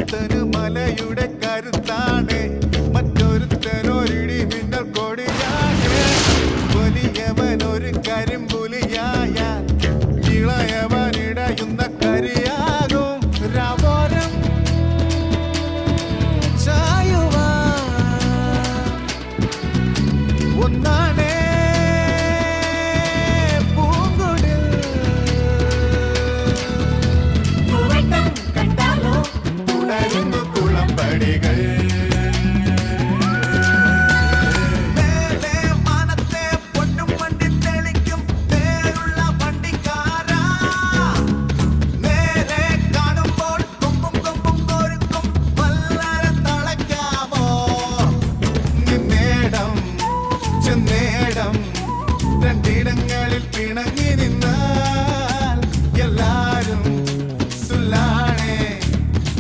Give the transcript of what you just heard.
ഒരുത്തന് മലയുടെ കരുത്താണ്, മറ്റൊരുത്തനൊരിടി മിന്നൽ കൊടിയാണ്. വലിയവൻ ഒരു കരിമ്പുലിയായ, ഇളയവനിടയുന്ന കരിയാകും. രാവോരം ചായുവാൻ ഒന്നാണ്